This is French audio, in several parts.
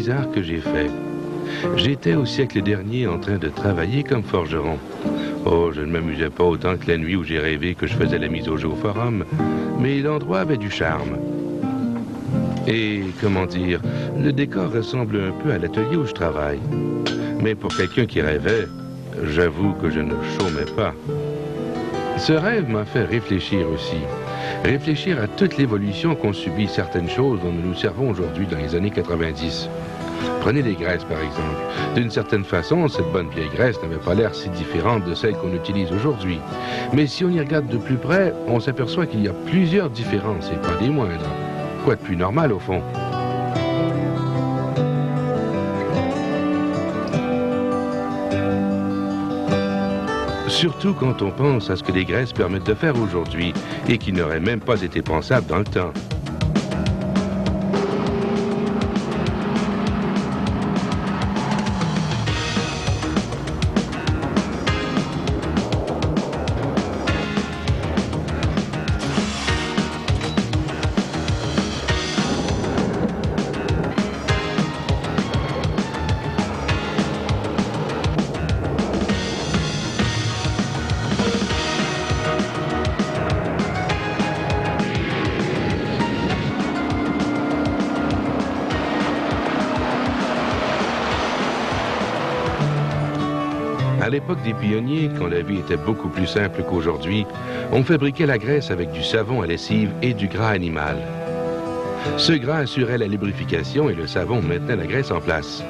bizarre que j'ai fait. J'étais au siècle dernier en train de travailler comme forgeron. Oh, je ne m'amusais pas autant que la nuit où j'ai rêvé que je faisais la mise au jeu au forum, mais l'endroit avait du charme. Et, comment dire, le décor ressemble un peu à l'atelier où je travaille. Mais pour quelqu'un qui rêvait, j'avoue que je ne chômais pas. Ce rêve m'a fait réfléchir aussi. Réfléchir à toute l'évolution qu'ont subi certaines choses dont nous nous servons aujourd'hui dans les années 90. Prenez les graisses, par exemple. D'une certaine façon, cette bonne vieille graisse n'avait pas l'air si différente de celle qu'on utilise aujourd'hui. Mais si on y regarde de plus près, on s'aperçoit qu'il y a plusieurs différences, et pas des moindres. Quoi de plus normal, au fond? Surtout quand on pense à ce que les graisses permettent de faire aujourd'hui et qui n'aurait même pas été pensable dans le temps. À l'époque des pionniers, quand la vie était beaucoup plus simple qu'aujourd'hui, on fabriquait la graisse avec du savon à lessive et du gras animal. Ce gras assurait la lubrification et le savon maintenait la graisse en place.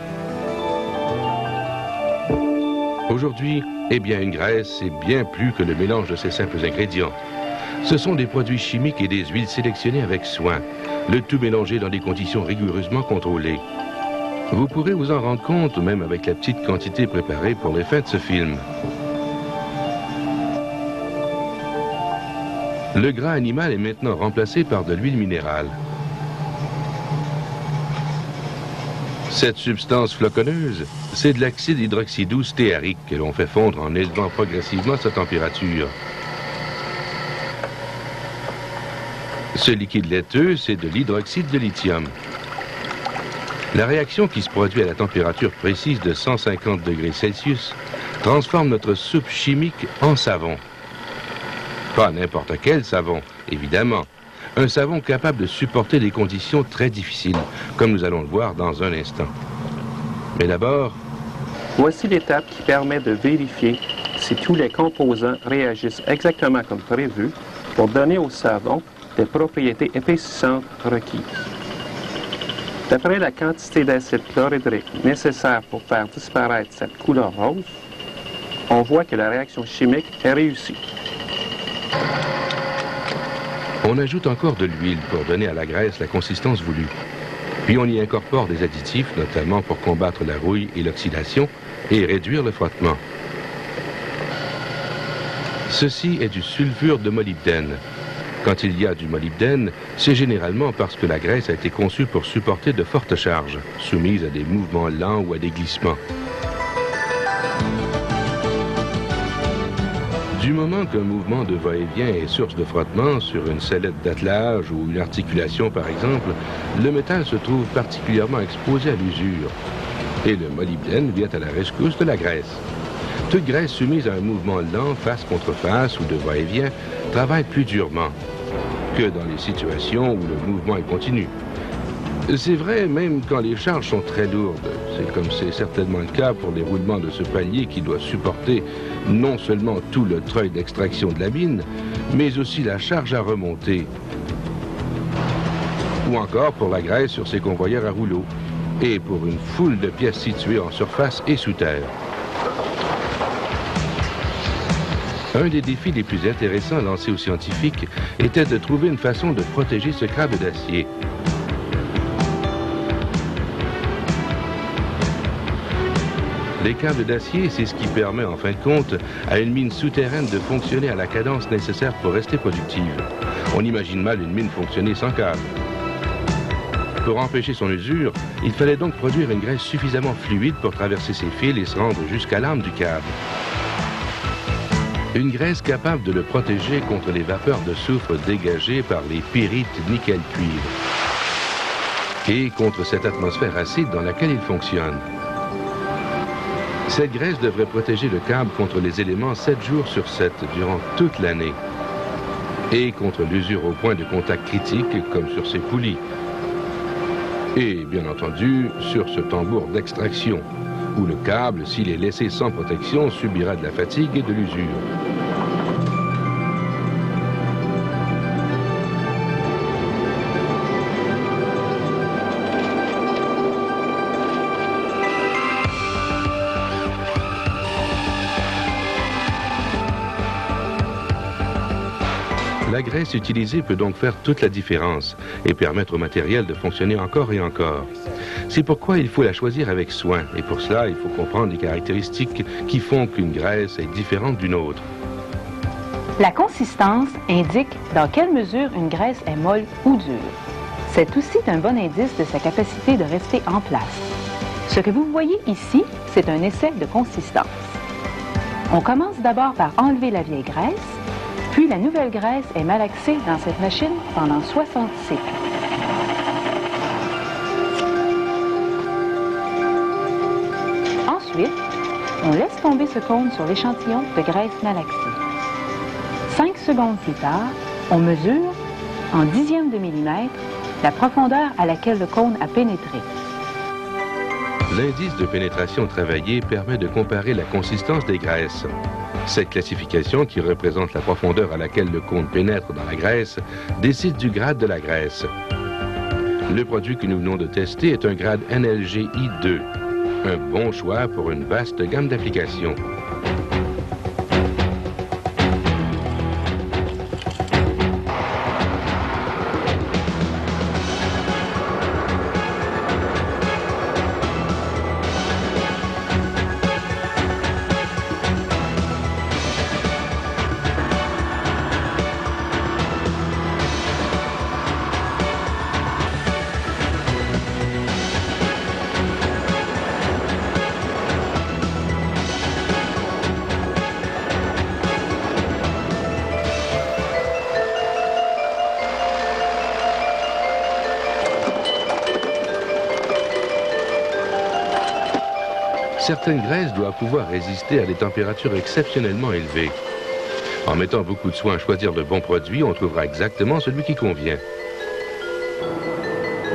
Aujourd'hui, eh bien, une graisse, c'est bien plus que le mélange de ces simples ingrédients. Ce sont des produits chimiques et des huiles sélectionnées avec soin, le tout mélangé dans des conditions rigoureusement contrôlées. Vous pourrez vous en rendre compte, même avec la petite quantité préparée pour les fins de ce film. Le gras animal est maintenant remplacé par de l'huile minérale. Cette substance floconneuse, c'est de l'acide hydroxydouce stéarique que l'on fait fondre en élevant progressivement sa température. Ce liquide laiteux, c'est de l'hydroxyde de lithium. La réaction qui se produit à la température précise de 150 degrés Celsius transforme notre soupe chimique en savon. Pas n'importe quel savon, évidemment. Un savon capable de supporter des conditions très difficiles, comme nous allons le voir dans un instant. Mais d'abord... Voici l'étape qui permet de vérifier si tous les composants réagissent exactement comme prévu pour donner au savon les propriétés épaississantes requises. D'après la quantité d'acide chlorhydrique nécessaire pour faire disparaître cette couleur rose, on voit que la réaction chimique est réussie. On ajoute encore de l'huile pour donner à la graisse la consistance voulue. Puis on y incorpore des additifs, notamment pour combattre la rouille et l'oxydation et réduire le frottement. Ceci est du sulfure de molybdène. Quand il y a du molybdène, c'est généralement parce que la graisse a été conçue pour supporter de fortes charges, soumises à des mouvements lents ou à des glissements. Du moment qu'un mouvement de va-et-vient est source de frottement sur une sellette d'attelage ou une articulation par exemple, le métal se trouve particulièrement exposé à l'usure. Et le molybdène vient à la rescousse de la graisse. Toute graisse soumise à un mouvement lent, face contre face ou de va-et-vient, travaille plus durement que dans les situations où le mouvement est continu. C'est vrai même quand les charges sont très lourdes. C'est comme c'est certainement le cas pour les roulements de ce palier qui doit supporter non seulement tout le treuil d'extraction de la mine, mais aussi la charge à remonter. Ou encore pour la graisse sur ces convoyeurs à rouleaux. Et pour une foule de pièces situées en surface et sous terre. Un des défis les plus intéressants lancés aux scientifiques était de trouver une façon de protéger ce câble d'acier. Les câbles d'acier, c'est ce qui permet en fin de compte à une mine souterraine de fonctionner à la cadence nécessaire pour rester productive. On imagine mal une mine fonctionner sans câble. Pour empêcher son usure, il fallait donc produire une graisse suffisamment fluide pour traverser ses fils et se rendre jusqu'à l'âme du câble. Une graisse capable de le protéger contre les vapeurs de soufre dégagées par les pyrites nickel-cuivre. et contre cette atmosphère acide dans laquelle il fonctionne. Cette graisse devrait protéger le câble contre les éléments 7 jours sur 7 durant toute l'année et contre l'usure au point de contact critique comme sur ces poulies. Et bien entendu sur ce tambour d'extraction où le câble, s'il est laissé sans protection, subira de la fatigue et de l'usure. La graisse utilisée peut donc faire toute la différence et permettre au matériel de fonctionner encore et encore. C'est pourquoi il faut la choisir avec soin et pour cela, il faut comprendre les caractéristiques qui font qu'une graisse est différente d'une autre. La consistance indique dans quelle mesure une graisse est molle ou dure. C'est aussi un bon indice de sa capacité de rester en place. Ce que vous voyez ici, c'est un essai de consistance. On commence d'abord par enlever la vieille graisse, puis la nouvelle graisse est malaxée dans cette machine pendant 60 cycles. Ensuite, on laisse tomber ce cône sur l'échantillon de graisse malaxée. 5 secondes plus tard, on mesure, en dixièmes de millimètre, la profondeur à laquelle le cône a pénétré. L'indice de pénétration travaillé permet de comparer la consistance des graisses. Cette classification, qui représente la profondeur à laquelle le cône pénètre dans la graisse, décide du grade de la graisse. Le produit que nous venons de tester est un grade NLG I2, un bon choix pour une vaste gamme d'applications. Certaines graisses doivent pouvoir résister à des températures exceptionnellement élevées. En mettant beaucoup de soin à choisir le bon produit, on trouvera exactement celui qui convient.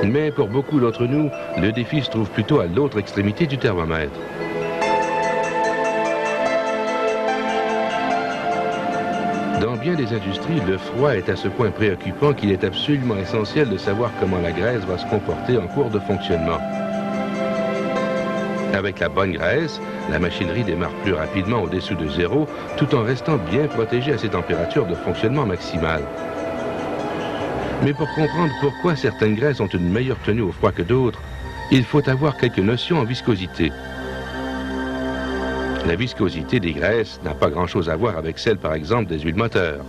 Mais pour beaucoup d'entre nous, le défi se trouve plutôt à l'autre extrémité du thermomètre. Dans bien des industries, le froid est à ce point préoccupant qu'il est absolument essentiel de savoir comment la graisse va se comporter en cours de fonctionnement. Avec la bonne graisse, la machinerie démarre plus rapidement au-dessous de zéro, tout en restant bien protégée à ses températures de fonctionnement maximales. Mais pour comprendre pourquoi certaines graisses ont une meilleure tenue au froid que d'autres, il faut avoir quelques notions en viscosité. La viscosité des graisses n'a pas grand-chose à voir avec celle, par exemple, des huiles moteurs.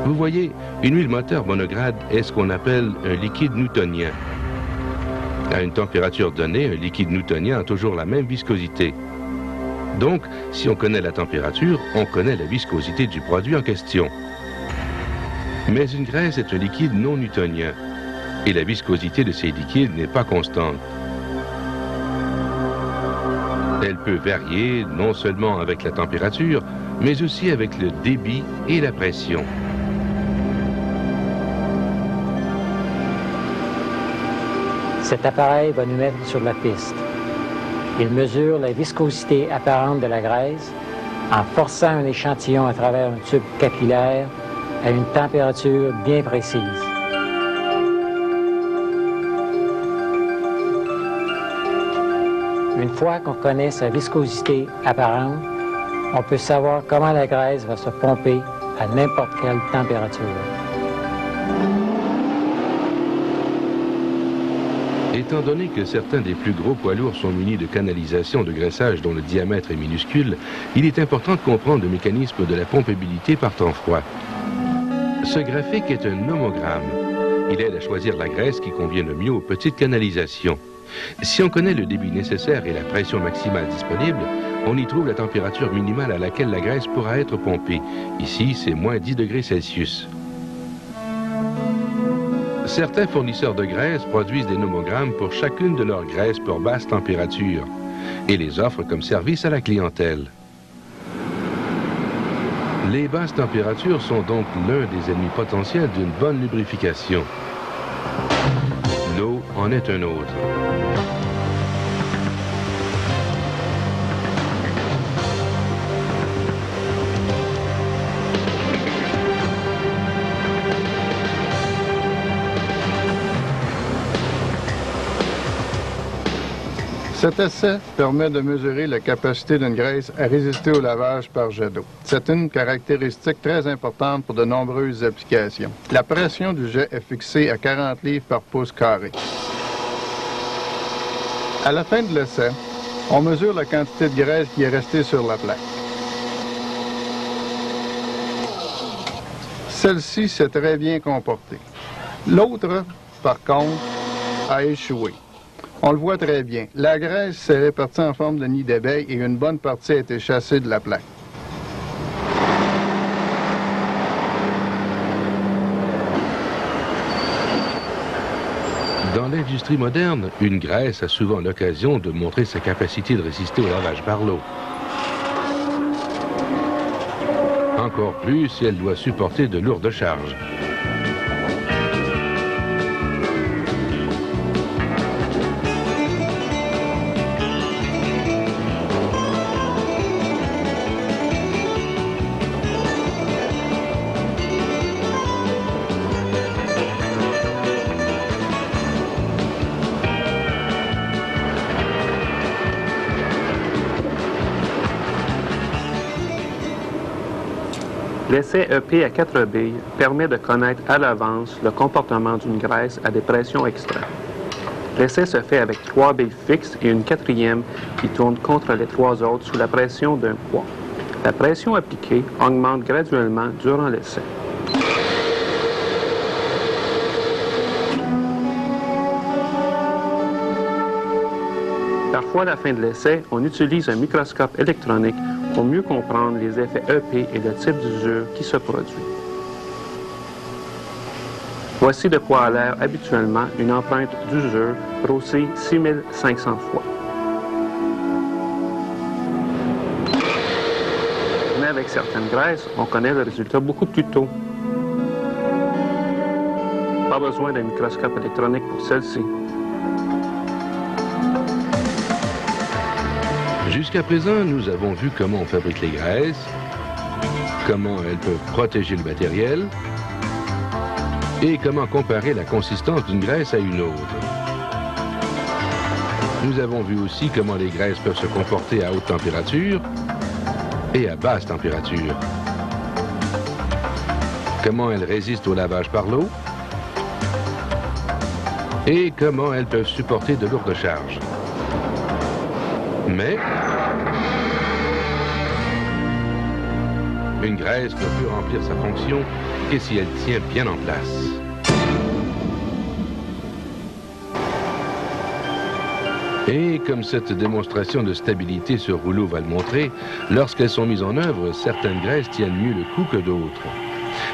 Vous voyez, une huile moteur monograde est ce qu'on appelle un liquide newtonien. À une température donnée, un liquide newtonien a toujours la même viscosité. Donc, si on connaît la température, on connaît la viscosité du produit en question. Mais une graisse est un liquide non newtonien, et la viscosité de ces liquides n'est pas constante. Elle peut varier non seulement avec la température, mais aussi avec le débit et la pression. Cet appareil va nous mettre sur la piste. Il mesure la viscosité apparente de la graisse en forçant un échantillon à travers un tube capillaire à une température bien précise. Une fois qu'on connaît sa viscosité apparente, on peut savoir comment la graisse va se pomper à n'importe quelle température. Étant donné que certains des plus gros poids lourds sont munis de canalisations de graissage dont le diamètre est minuscule, il est important de comprendre le mécanisme de la pompabilité par temps froid. Ce graphique est un nomogramme. Il aide à choisir la graisse qui convient le mieux aux petites canalisations. Si on connaît le débit nécessaire et la pression maximale disponible, on y trouve la température minimale à laquelle la graisse pourra être pompée. Ici, c'est moins 10 degrés Celsius. Certains fournisseurs de graisse produisent des nomogrammes pour chacune de leurs graisses pour basse température et les offrent comme service à la clientèle. Les basses températures sont donc l'un des ennemis potentiels d'une bonne lubrification. L'eau en est un autre. Cet essai permet de mesurer la capacité d'une graisse à résister au lavage par jet d'eau. C'est une caractéristique très importante pour de nombreuses applications. La pression du jet est fixée à 40 livres par pouce carré. À la fin de l'essai, on mesure la quantité de graisse qui est restée sur la plaque. Celle-ci s'est très bien comportée. L'autre, par contre, a échoué. On le voit très bien. La graisse s'est répartie en forme de nid d'abeille et une bonne partie a été chassée de la plaque. Dans l'industrie moderne, une graisse a souvent l'occasion de montrer sa capacité de résister au lavage par l'eau. Encore plus si elle doit supporter de lourdes charges. L'essai EP à 4 billes permet de connaître à l'avance le comportement d'une graisse à des pressions extrêmes. L'essai se fait avec 3 billes fixes et une 4e qui tourne contre les 3 autres sous la pression d'un poids. La pression appliquée augmente graduellement durant l'essai. Parfois, à la fin de l'essai, on utilise un microscope électronique pour mieux comprendre les effets EP et le type d'usure qui se produit. Voici de quoi a l'air habituellement une empreinte d'usure brossée 6500 fois. Mais avec certaines graisses, on connaît le résultat beaucoup plus tôt. Pas besoin d'un microscope électronique pour celle-ci. Jusqu'à présent, nous avons vu comment on fabrique les graisses, comment elles peuvent protéger le matériel et comment comparer la consistance d'une graisse à une autre. Nous avons vu aussi comment les graisses peuvent se comporter à haute température et à basse température. Comment elles résistent au lavage par l'eau et comment elles peuvent supporter de lourdes charges. Mais une graisse ne peut remplir sa fonction que si elle tient bien en place. Et comme cette démonstration de stabilité sur rouleau va le montrer, lorsqu'elles sont mises en œuvre, certaines graisses tiennent mieux le coup que d'autres.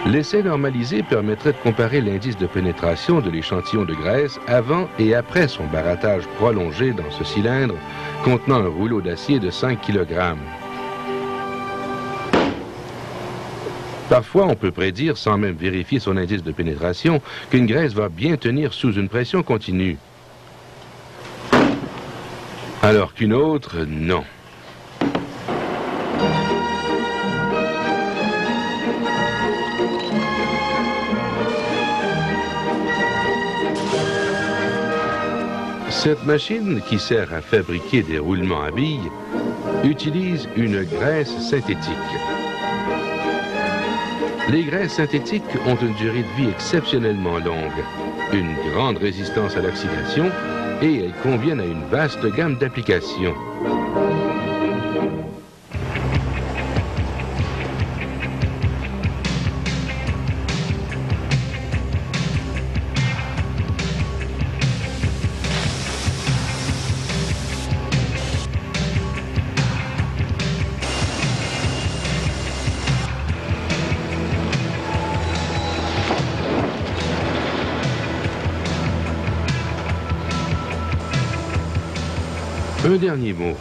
L'essai normalisé permettrait de comparer l'indice de pénétration de l'échantillon de graisse avant et après son barattage prolongé dans ce cylindre contenant un rouleau d'acier de 5 kg. Parfois, on peut prédire, sans même vérifier son indice de pénétration, qu'une graisse va bien tenir sous une pression continue. Alors qu'une autre, non. Cette machine, qui sert à fabriquer des roulements à billes, utilise une graisse synthétique. Les graisses synthétiques ont une durée de vie exceptionnellement longue, une grande résistance à l'oxydation et elles conviennent à une vaste gamme d'applications. Un dernier mot.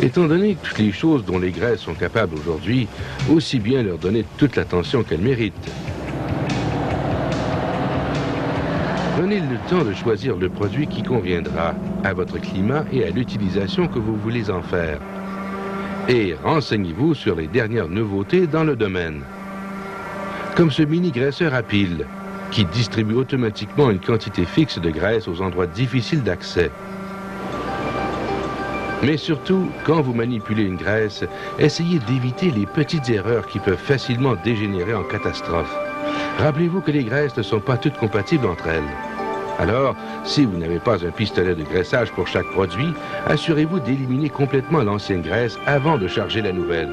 Étant donné toutes les choses dont les graisses sont capables aujourd'hui, aussi bien leur donner toute l'attention qu'elles méritent. Prenez le temps de choisir le produit qui conviendra à votre climat et à l'utilisation que vous voulez en faire. Et renseignez-vous sur les dernières nouveautés dans le domaine. Comme ce mini-graisseur à pile, qui distribue automatiquement une quantité fixe de graisse aux endroits difficiles d'accès. Mais surtout, quand vous manipulez une graisse, essayez d'éviter les petites erreurs qui peuvent facilement dégénérer en catastrophe. Rappelez-vous que les graisses ne sont pas toutes compatibles entre elles. Alors, si vous n'avez pas un pistolet de graissage pour chaque produit, assurez-vous d'éliminer complètement l'ancienne graisse avant de charger la nouvelle.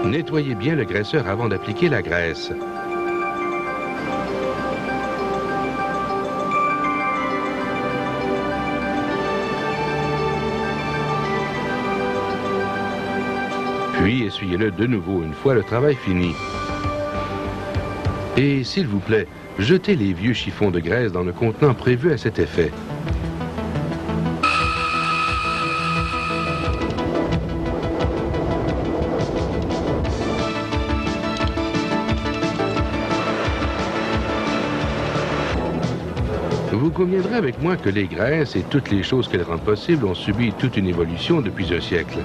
Nettoyez bien le graisseur avant d'appliquer la graisse. Puis essuyez-le de nouveau une fois le travail fini. Et s'il vous plaît, jetez les vieux chiffons de graisse dans le contenant prévu à cet effet. Vous conviendrez avec moi que les graisses et toutes les choses qu'elles rendent possibles ont subi toute une évolution depuis un siècle.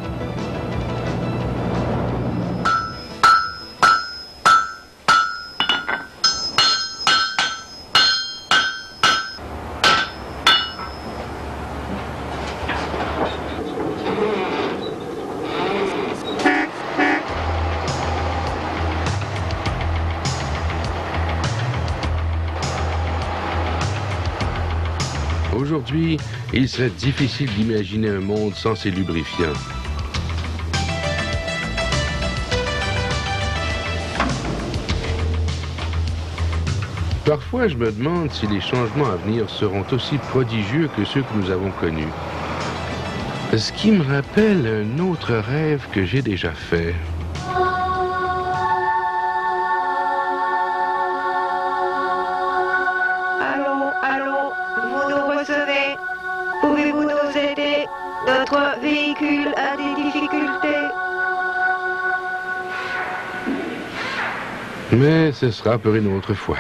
Aujourd'hui, il serait difficile d'imaginer un monde sans ces lubrifiants. Parfois, je me demande si les changements à venir seront aussi prodigieux que ceux que nous avons connus. Ce qui me rappelle un autre rêve que j'ai déjà fait. Pouvez-vous nous aider? Notre véhicule a des difficultés. Mais ce sera pour une autre fois.